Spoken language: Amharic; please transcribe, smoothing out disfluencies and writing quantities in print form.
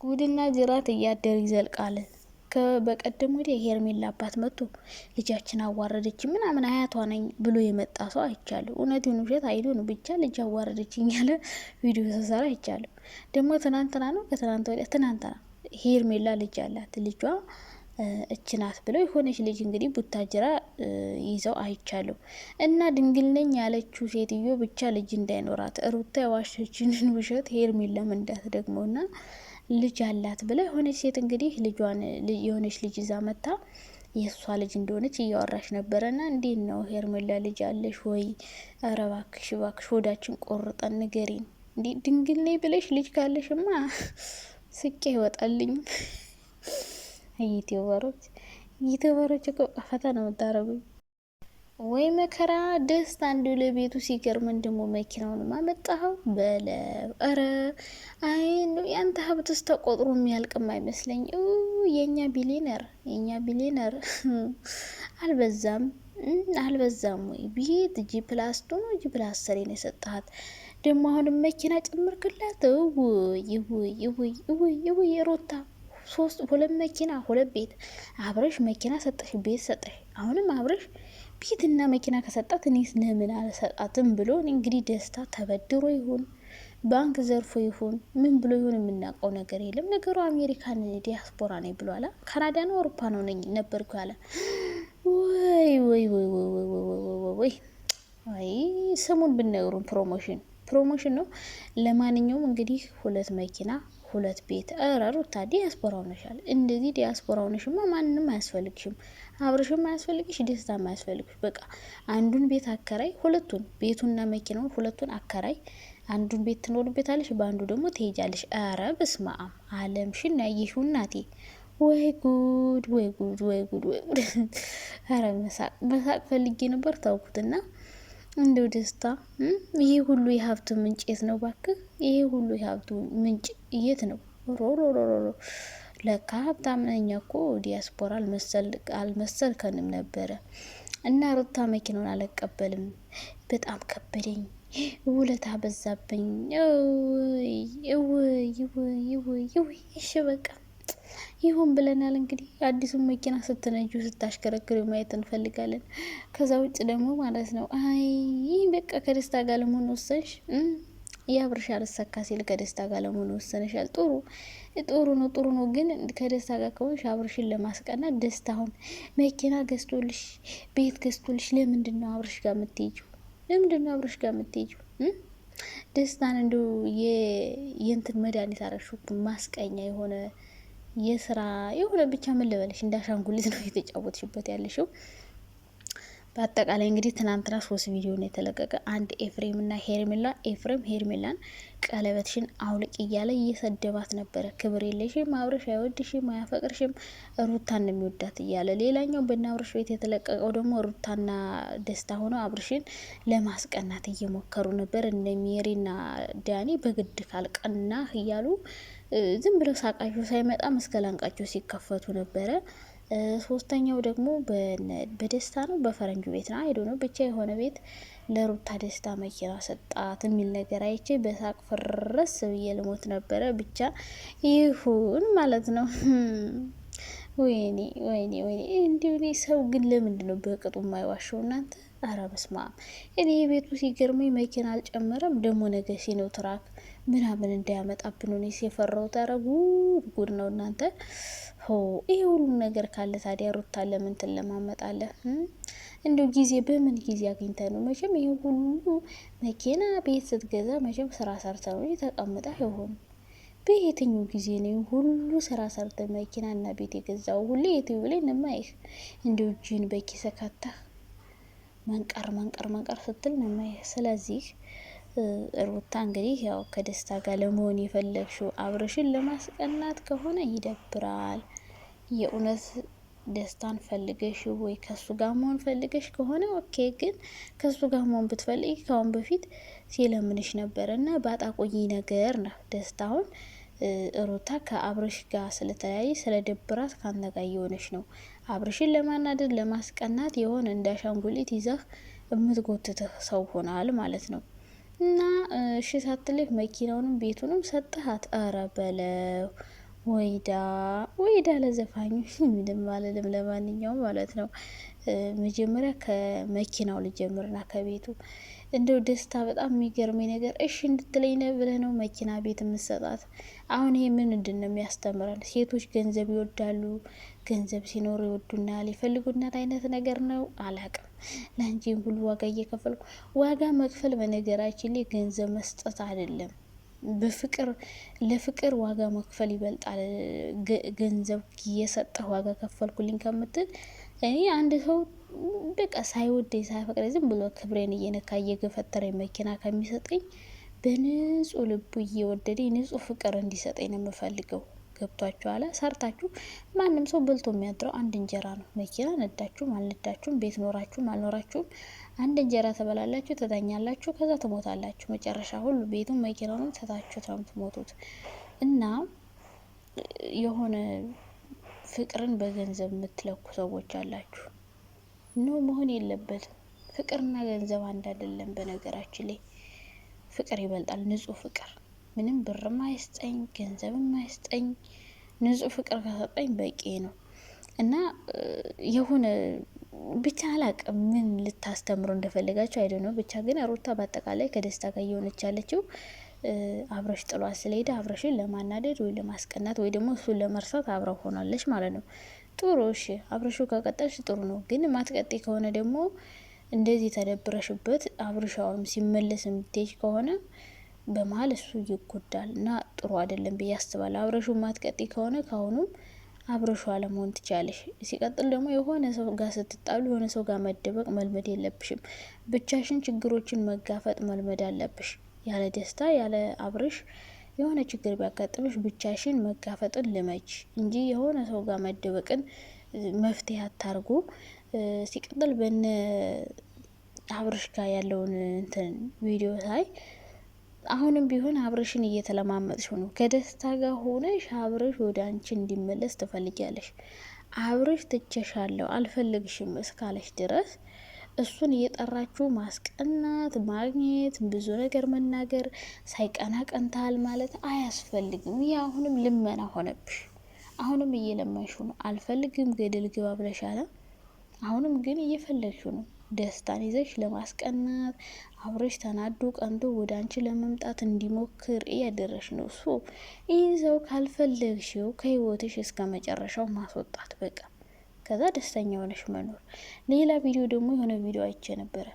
ጉድና ጅራት እያደር ይዘልቃል። በቀደም ወዲያ ሄርሜላ አባት መጥቶ ልጃችን አዋረደች ምናምን አያቷ ነኝ ብሎ የመጣ ሰው አይቻለሁ። እውነቱን ውሸት አይዶ ነው ብቻ ልጅ አዋረደችኝ ያለ ቪዲዮ ተሰራ አይቻለሁ። ደግሞ ትናንትና ነው ከትናንት ወዲያ ትናንትና ሄርሜላ ልጅ አላት። ልጇ እችናት ብለው የሆነች ልጅ እንግዲህ ቡታጅራ ይዘው አይቻለሁ። እና ድንግል ነኝ ያለችው ሴትዮ ብቻ ልጅ እንዳይኖራት ሩታ የዋሸችንን ውሸት ሄርሜላም እንዳት ደግሞና ልጅ አላት ብለ የሆነች ሴት እንግዲህ ልጇን የሆነች ልጅ ይዛ መጣ የሷ ልጅ እንደሆነች እያወራሽ ነበረና እንዴት ነው ሄርሜላ ልጅ አለሽ ወይ? ኧረ እባክሽ እባክሽ ሆዳችን ቆርጠን ንገሪን። እንዴ ድንግል ነኝ ብለሽ ልጅ ካለሽማ ስቄ ይወጣልኝ። ዩቲዩበሮች እኮ ፈታ ነው የምታረጉኝ። ወይ መከራ ደስታ አንዱ ለቤቱ ሲገርመን ደግሞ መኪናውን ማመጣው በለው። ኧረ አይ ነው ያንተ ሀብትስ ተቆጥሮ የሚያልቅም አይመስለኝ። የኛ ቢሊነር አልበዛም ወይ? ቤት ጂ+2 ነው ጂ+3 ነው የሰጣት። ደግሞ አሁንም መኪና ጨምርክላት። ውይ ሮታ 2 መኪና 2 ቤት አብረሽ መኪና ሰጠሽ ቤት ሰጠሽ። አሁንም አብረሽ ቤትና መኪና ከሰጣት እኔስ ለምን አልሰጣትም ብሎ እንግዲህ ደስታ ተበድሮ ይሁን ባንክ ዘርፎ ይሁን ምን ብሎ ይሁን የምናውቀው ነገር የለም። ነገሩ አሜሪካን ዲያስፖራ ነኝ ብሏላ። ካናዳ ነው አውሮፓ ነው ነኝ ነበርኩ ያለ። ወይ ስሙን ብነግሩን ፕሮሞሽን ነው። ለማንኛውም እንግዲህ 2 መኪና 2 ቤት ሩታ ዲያስፖራ ሆነሻል። እንደዚህ ዲያስፖራ ሆነሽማ ማንንም አያስፈልግሽም። አብርሽም አያስፈልግሽ፣ ደስታም አያስፈልግሽ። በቃ አንዱን ቤት አከራይ፣ ሁለቱን ቤቱና መኪናውን ሁለቱን አከራይ። አንዱን ቤት ትኖርበታለሽ፣ በአንዱ ደግሞ ትሄጃለሽ። ኧረ በስመ አብ አለምሽን ያየሽው እናቴ። ወይ ጉድ ወይ ጉድ ወይ ጉድ ወይ ጉድ! ኧረ መሳቅ ፈልጌ ነበር ታውኩትና እንደው ደስታ ይሄ ሁሉ የሀብቱ ምንጭ የት ነው ባክህ? ይሄ ሁሉ የሀብቱ ምንጭ የት ነው? ሮሮሮሮ ለካ ሀብታም ነኝ እኮ ዲያስፖራ አልመሰልከንም ነበረ። እና ሩታ መኪናውን አልቀበልም በጣም ከበደኝ፣ ውለታ በዛብኝ። እሺ በቃ ይሁን ብለናል። እንግዲህ አዲሱን መኪና ስትነጁ ስታሽከረክሩ ማየት እንፈልጋለን። ከዛ ውጭ ደግሞ ማለት ነው አይ በቃ ከደስታ ጋር ለመሆን ወሰንሽ። የአብርሽ አልሳካ ሲል ከደስታ ጋር ለመሆን ወሰንሻል። ጥሩ ነው። ግን ከደስታ ጋር ከሆንሽ አብርሽን ለማስቀናት ደስታውን መኪና ገዝቶልሽ ቤት ገዝቶልሽ ለምንድን ነው አብርሽ ጋር የምትሄጂው? ደስታን እንደው የእንትን መድኃኒት አረግሽው ማስቀኛ የሆነ የስራ የሆነ ብቻ ምን ልበልሽ እንዳሻንጉሊት ነው የተጫወትሽበት ያለሽው። በአጠቃላይ እንግዲህ ትናንትና 3 ቪዲዮ ነው የተለቀቀ። አንድ ኤፍሬም እና ሄርሜላ። ኤፍሬም ሄርሜላን ቀለበትሽን አውልቅ እያለ እየሰደባት ነበረ። ክብር የለሽም፣ አብርሽ አይወድሽም፣ አያፈቅርሽም፣ ሩታን ነው የሚወዳት እያለ። ሌላኛው በእነ አብርሽ ቤት የተለቀቀው ደግሞ ሩታና ደስታ ሆነው አብርሽን ለማስቀናት እየሞከሩ ነበር። እነ ሜሪና ዳኒ በግድ ካልቀና እያሉ ዝም ብለው ሳቃቸው ሳይመጣ መስከላንቃቸው ሲከፈቱ ነበረ። 3ኛው ደግሞ በደስታ ነው በፈረንጁ ቤት ነው አይዶ ነው ብቻ የሆነ ቤት ለሩታ ደስታ መኪና ሰጣት የሚል ነገር አይቼ በሳቅ ፍረስ ብዬ ልሞት ነበረ። ብቻ ይሁን ማለት ነው። ወይኔ እንዲሁ ሰው ግን ለምንድን ነው በቅጡ የማይዋሸው እናንተ? ኧረ በስመ አብ። እኔ የቤቱ ሲገርመኝ መኪና አልጨመረም ደግሞ ነገ ሲኖ ትራክ ምናምን እንዳያመጣብን ነው የፈራሁት። ኧረ ጉድ ነው እናንተ። ይሄ ሁሉ ነገር ካለ ታዲያ ሩታ ለምን ትለማመጣለህ? እንደው ጊዜ በምን ጊዜ አግኝተ ነው? መቼም ይሄ ሁሉ መኪና ቤት ስትገዛ መቼም ስራ ሰርተ ነው የተቀምጣ ይሆን? በየትኛው ጊዜ ነው ሁሉ ስራ ሰርተ መኪና እና ቤት የገዛው? ሁሌ ዩቲዩብ ላይ ነማይህ እንደው ጂን በኪሰ ካታ መንቀር ስትል ነማይህ። ስለዚህ ሩታ እንግዲህ ያው ከደስታ ጋር ለመሆን የፈለግሽው አብርሽን ለማስቀናት ከሆነ ይደብራል። የእውነት ደስታን ፈልገሽ ወይ ከሱ ጋር መሆን ፈልገሽ ከሆነ ኦኬ። ግን ከሱ ጋር መሆን ብትፈልጊ ካሁን በፊት ሲለምንሽ ነበርና ባጣቆይ ነገር ነው። ደስታውን ሩታ ከአብርሽ ጋር ስለተለያየ ስለደብራት ካንተ ጋር እየሆነች ነው። አብርሽን ለማናደድ ለማስቀናት የሆነ እንዳሻንጉሊት ይዘህ የምትጎትተህ ሰው ሆናል ማለት ነው። እና እሺ ሳትልህ መኪናውንም ቤቱንም ሰጠሃት። ኧረ በለው ወይዳ ወይዳ ለዘፋኙ ምንም አልልም። ለማንኛውም ማለት ነው መጀመሪያ ከመኪናው ልጀምርና ከቤቱ እንደው ደስታ በጣም የሚገርመኝ ነገር እሺ እንድትለኝ ነው ብለህ ነው መኪና ቤት የምትሰጣት? አሁን ይሄ ምንድን ነው የሚያስተምረን? ሴቶች ገንዘብ ይወዳሉ፣ ገንዘብ ሲኖር ይወዱናል፣ ይፈልጉናል አይነት ነገር ነው። አላቅም። ለአንቺም ሁሉ ዋጋ እየከፈልኩ ዋጋ መክፈል በነገራችን ላይ ገንዘብ መስጠት አይደለም። በፍቅር ለፍቅር ዋጋ መክፈል ይበልጣል። ገንዘብ እየሰጠህ ዋጋ ከፈልኩልኝ ከምትል እኔ አንድ ሰው በቃ ሳይወደኝ ሳይፈቅደ ዝም ብሎ ክብሬን እየነካ እየገፈተረኝ መኪና ከሚሰጠኝ በንጹህ ልቡ እየወደደኝ ንጹህ ፍቅር እንዲሰጠኝ ነው የምፈልገው። ገብቷችኋል? ሰርታችሁ ማንም ሰው በልቶ የሚያድረው አንድ እንጀራ ነው። መኪና ነዳችሁም አልነዳችሁም፣ ቤት ኖራችሁም አልኖራችሁም አንድ እንጀራ ተበላላችሁ፣ ትተኛላችሁ፣ ከዛ ትሞታላችሁ። መጨረሻ ሁሉ ቤቱን መኪናውን ትታችሁ ነው የምትሞቱት። እና የሆነ ፍቅርን በገንዘብ የምትለኩ ሰዎች አላችሁ። ኖ መሆን የለበትም። ፍቅርና ገንዘብ አንድ አይደለም። በነገራችን ላይ ፍቅር ይበልጣል። ንጹህ ፍቅር ምንም ብርም አይስጠኝ ገንዘብም አይስጠኝ፣ ንጹህ ፍቅር ከሰጠኝ በቂ ነው። እና የሆነ ብቻ አላቅም ምን ልታስተምሩ እንደፈለጋችሁ አይደ ነው። ብቻ ግን ሩታ በአጠቃላይ ከደስታ ጋር እየሆነች ያለችው አብረሽ ጥሏት ስለሄደ አብረሽን ለማናደድ ወይ ለማስቀናት ወይ ደግሞ እሱን ለመርሳት አብረው ሆናለች ማለት ነው። ጥሩ እሺ፣ አብረሹ ከቀጠልሽ ጥሩ ነው። ግን ማትቀጤ ከሆነ ደግሞ እንደዚህ ተደብረሽበት አብረሻውም ሲመለስ የምትሄጅ ከሆነ በመሀል እሱ ይጎዳል እና ጥሩ አይደለም ብዬ አስባለሁ። አብረሹ ማትቀጤ ከሆነ ካሁኑም አብረሹ አለመሆን ትችላለሽ። ሲቀጥል ደግሞ የሆነ ሰው ጋር ስትጣሉ የሆነ ሰው ጋር መደበቅ መልመድ የለብሽም። ብቻሽን ችግሮችን መጋፈጥ መልመድ አለብሽ። ያለ ደስታ ያለ አብረሽ የሆነ ችግር ቢያጋጥምሽ ብቻሽን መጋፈጥን ልመጅ እንጂ የሆነ ሰው ጋር መደበቅን መፍትሄ አታርጉ። ሲቀጥል በነ አብረሽ ጋር ያለውን እንትን ቪዲዮ ሳይ አሁንም ቢሆን አብረሽን እየተለማመጥሽ ነው። ከደስታ ጋር ሆነሽ አብረሽ ወደ አንቺ እንዲመለስ ትፈልጊያለሽ። አብረሽ ትቸሻለሁ አልፈልግሽም እስካለሽ ድረስ እሱን እየጠራችሁ ማስቀናት፣ ማግኘት፣ ብዙ ነገር መናገር፣ ሳይቀና ቀንታል ማለት አያስፈልግም። ይህ አሁንም ልመና ሆነብሽ። አሁንም እየለመንሽው ነው። አልፈልግም ገደል ግባ ብለሻለ። አሁንም ግን እየፈለግሽው ነው። ደስታን ይዘሽ ለማስቀናት አብረሽ ተናዶ ቀንቶ ወደ አንቺ ለመምጣት እንዲሞክር እያደረሽ ነው። እሱ ይህ ሰው ካልፈለግሽው ከህይወትሽ እስከ መጨረሻው ማስወጣት በቃ። ከዛ ደስተኛ ሆነሽ መኖር። ሌላ ቪዲዮ ደግሞ የሆነ ቪዲዮ አይቼ ነበረ